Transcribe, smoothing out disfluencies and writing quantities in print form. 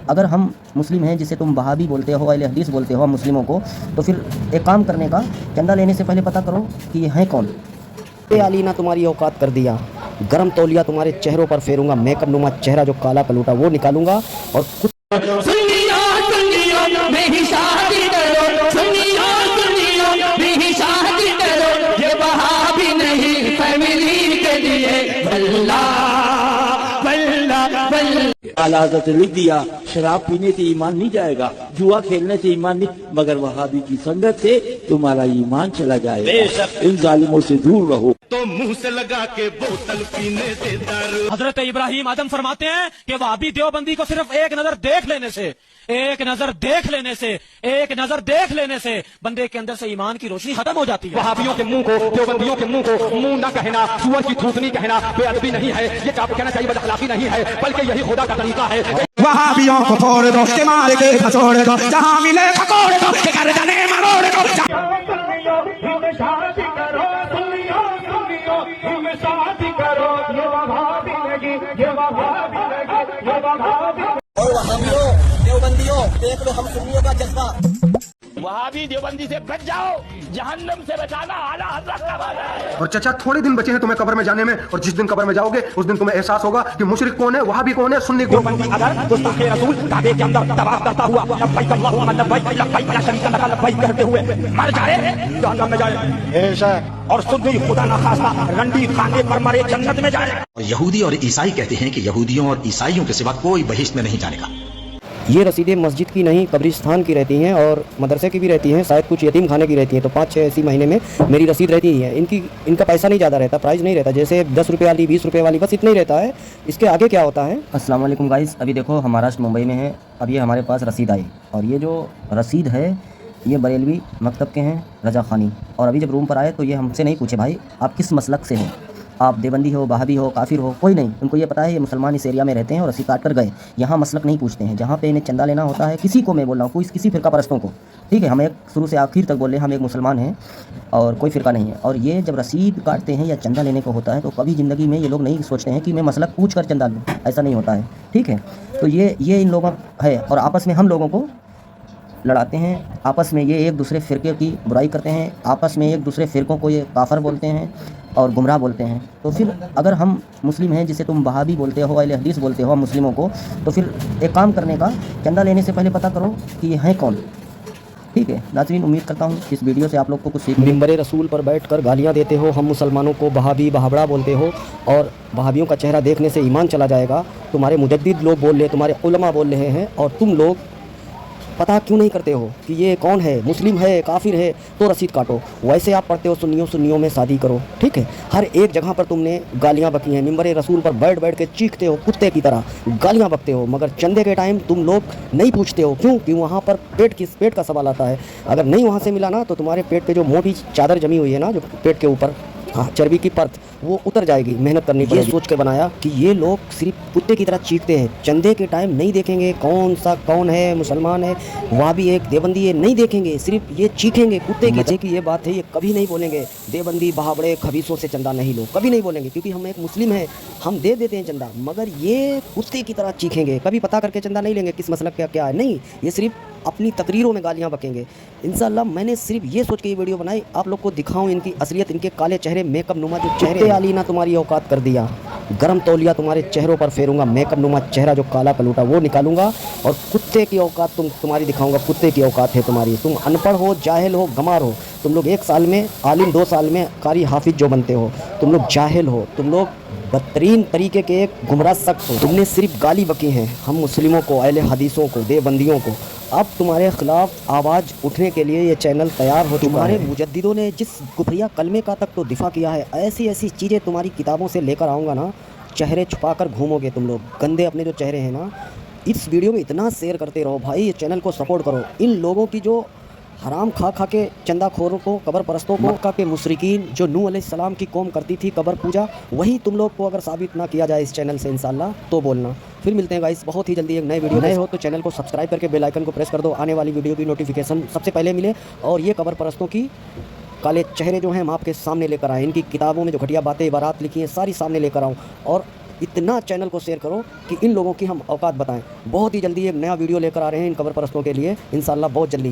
अगर हम मुस्लिम हैं जिसे तुम वहाबी बोलते हो, अहले हदीस बोलते हो हम मुस्लिमों को, तो फिर एक काम करने का, चंदा लेने से पहले पता करो कि ये हैं कौन। अली ना तुम्हारी औकात कर दिया, गरम तौलिया तुम्हारे चेहरों पर फेरूंगा, मेकअप नुमा चेहरा जो काला कलूटा वो निकालूंगा और कुछ आला हज़रत ने लिख दिया, शराब पीने से ईमान नहीं जाएगा, जुआ खेलने से ईमान नहीं, मगर वहाबी की संगत से तुम्हारा ईमान चला जाएगा। इन जालिमों से दूर रहो। तो मुंह से लगा के बोतल पीने से दारू। हजरत इब्राहिम आदम फरमाते हैं कि वहाबी देवबंदी को सिर्फ एक नजर देख लेने से बंदे के अंदर से ईमान की रोशनी खत्म हो जाती है। वहाबियों के मुंह को, देवबंदियों के मुंह को मुंह न कहना, सुअर की थूथनी कहना बेअदबी नहीं है, ये क्या कहना चाहिए बदअखलाकी नहीं है, बल्कि यही खुदा का तरीका है। वहाबियों को छोड़ दो, के मार के फसोड़ दो, जहां मिले पकोड़ दो, के गर्दने मरोड़ दो। और वहाबियों देवबंदियों देख लो हम सुन्नियों का जज्बा। वहाबी देवबंदी से बच जाओ, जहन्नम से बचाना आला हज़रत का वादा है। और चचा थोड़े दिन बचे हैं तुम्हें कब्र में जाने में, और जिस दिन कब्र में जाओगे उस दिन तुम्हें एहसास होगा कि मुशरिक कौन है, वहाबी कौन है, सुन्नी कौन है। अगर गुस्ताखे रसूल काबे के अंदर तवाफ करता हुआ लब्बैक अल्लाहुम्मा लब्बैक लब्बैक ला शरीका लक लब्बैक कहते हुए मर जाए, जहन्नम में जाए, और सुन्नी खुदा न खास्ता रंडी खाने पर मरे जन्नत में जाए। यहूदी और ईसाई कहते हैं कि यहूदियों और ईसाइयों के सिवा कोई बहिश्त में नहीं जानेगा। ये रसीदें मस्जिद की नहीं कब्रिस्तान की रहती हैं और मदरसे की भी रहती हैं, शायद कुछ यतीम खाने की रहती हैं, तो 5-6 ऐसी महीने में मेरी रसीद रहती ही है। इनका पैसा नहीं ज़्यादा रहता, प्राइस नहीं रहता, जैसे 10 रुपये वाली 20 रुपये वाली बस इतना ही रहता है। इसके आगे क्या होता है। अस्सलाम वालेकुम गाइस, अभी देखो हम महाराष्ट्र मुंबई में हैं। अब ये हमारे पास रसीद आई, और ये जो रसीद है ये बरेलवी मकतब के हैं, रजा खानी। और अभी जब रूम पर आए तो ये हमसे नहीं पूछे भाई आप किस मसलक से हो, आप देवबंदी हो, वहाबी हो, काफिर हो, कोई नहीं। उनको ये पता है ये मुसलमान इस एरिया में रहते हैं और रसीद काट कर गए। यहाँ मसलक नहीं पूछते हैं, जहाँ पे इन्हें चंदा लेना होता है किसी को, मैं बोल रहा हूँ किसी फ़िरका परस्तों को, ठीक है। हम एक शुरू से आखिर तक बोल रहे हैं, हम एक मुसलमान हैं और कोई फ़िरका नहीं है। और ये जब रसीद काटते हैं या चंदा लेने को होता है तो कभी ज़िंदगी में ये लोग नहीं सोचते हैं कि मैं मसलक पूछ कर चंदा लूँ, ऐसा नहीं होता है, ठीक है। तो ये इन लोगों है, और आपस में हम लोगों को लड़ाते हैं, आपस में ये एक दूसरे फ़िरके की बुराई करते हैं, आपस में एक दूसरे फ़िरकों को ये काफर बोलते हैं और गुमराह बोलते हैं। तो फिर अगर हम मुस्लिम हैं जिसे तुम वहाबी बोलते हो, अहले हदीस बोलते हो हम मुस्लिमों को, तो फिर एक काम करने का, चंदा लेने से पहले पता करो कि ये हैं कौन, ठीक है। नाज़रीन, उम्मीद करता हूँ इस वीडियो से आप लोग को कुछ सीख। मिंबर रसूल पर बैठकर गालियाँ देते हो, हम मुसलमानों को वहाबी वहाबड़ा बोलते हो, और वहाबियों का चेहरा देखने से ईमान चला जाएगा। तुम्हारे मुजद्दिद लोग बोल रहे, तुम्हारे उलमा बोल रहे हैं, और तुम लोग पता क्यों नहीं करते हो कि ये कौन है, मुस्लिम है, काफिर है, तो रसीद काटो। वैसे आप पढ़ते हो सुन्नियों में शादी करो, ठीक है। हर एक जगह पर तुमने गालियाँ बकी हैं, मिंबर रसूल पर बैठ के चीखते हो, कुत्ते की तरह गालियाँ बकते हो, मगर चंदे के टाइम तुम लोग नहीं पूछते हो। क्यों? कि वहाँ पर पेट का सवाल आता है। अगर नहीं वहाँ से मिला ना तो तुम्हारे पेट पे जो मोटी चादर जमी हुई है ना, जो पेट के ऊपर, हाँ, चर्बी की परत, वो उतर जाएगी, मेहनत करनी पड़ेगी। ये सोच कर बनाया कि ये लोग सिर्फ कुत्ते की तरह चीखते हैं, चंदे के टाइम नहीं देखेंगे कौन है, मुसलमान है, वहाँ भी एक देवबंदी है, नहीं देखेंगे, सिर्फ ये चीखेंगे कुत्ते की। मजे की ये बात है, ये कभी नहीं बोलेंगे देवबंदी बहाबड़े खबीसों से चंदा नहीं लो, कभी नहीं बोलेंगे, क्योंकि हम एक मुस्लिम हैं, हम दे देते हैं चंदा, मगर ये कुत्ते की तरह चीखेंगे, कभी पता करके चंदा नहीं लेंगे किस मसलक क्या है, नहीं, ये सिर्फ अपनी तकरीरों में गालियाँ बकेंगे। इंशाअल्लाह मैंने सिर्फ ये सोच के ये वीडियो बनाई, आप लोग को दिखाऊं इनकी असलियत, इनके काले चेहरे, मेकअप नुमा जो चेहरे। अली ना तुम्हारी औकात कर दिया, गरम तौलिया तुम्हारे चेहरों पर फेरूंगा, मेकअप नुमा चेहरा जो काला कलूटा वो निकालूंगा, और कुत्ते की औकात तुम्हारी दिखाऊंगा, कुत्ते की औकात है तुम्हारी। तुम अनपढ़ हो, जाहिल हो, गमार हो, तुम लोग 1 साल में आलिम, 2 साल में कारी हाफिज जो बनते हो, तुम लोग जाहिल हो, तुम लोग बदतरीन तरीके के एक गुमराह सख्त हो। तुमने सिर्फ गाली बकी हैं हम मुस्लिमों को, अहले हदीसों को, देवबंदियों को। अब तुम्हारे खिलाफ आवाज़ उठने के लिए ये चैनल तैयार हो चुका है। मुजद्दिदों ने जिस कुफरिया कलमे का तक तो दिफा किया है, ऐसी ऐसी चीज़ें तुम्हारी किताबों से लेकर आऊँगा ना, चेहरे छुपा कर घूमोगे तुम लोग, गंदे अपने जो चेहरे हैं ना। इस वीडियो में इतना शेयर करते रहो भाई, ये चैनल को सपोर्ट करो। इन लोगों की जो हराम खा के चंदा खोरों को, कब्र परस्तों को, मक्का के मुशरिकीन जो नूह अलैहिस्सलाम की कौम करती थी कब्र पूजा, वही तुम लोग को अगर साबित ना किया जाए इस चैनल से इंशाल्लाह तो बोलना। फिर मिलते हैं गाइस बहुत ही जल्दी एक नए वीडियो। नए हो तो चैनल को सब्सक्राइब करके बेल आइकन को प्रेस कर दो, आने वाली वीडियो की नोटिफिकेशन सबसे पहले मिले। और ये कब्र परस्तों की काले चेहरे जो हैं हम आपके सामने लेकर आए, इनकी किताबों में जो घटिया बातें इबारात लिखी हैं सारी सामने लेकर आऊँ, और اتنا چینل کو شیئر کرو کہ ان لوگوں کی ہم اوقات بتائیں. بہت ہی جلدی ایک نیا ویڈیو لے کر آ رہے ہیں ان قبر پرستوں کے لیے انشاءاللہ، بہت جلدی.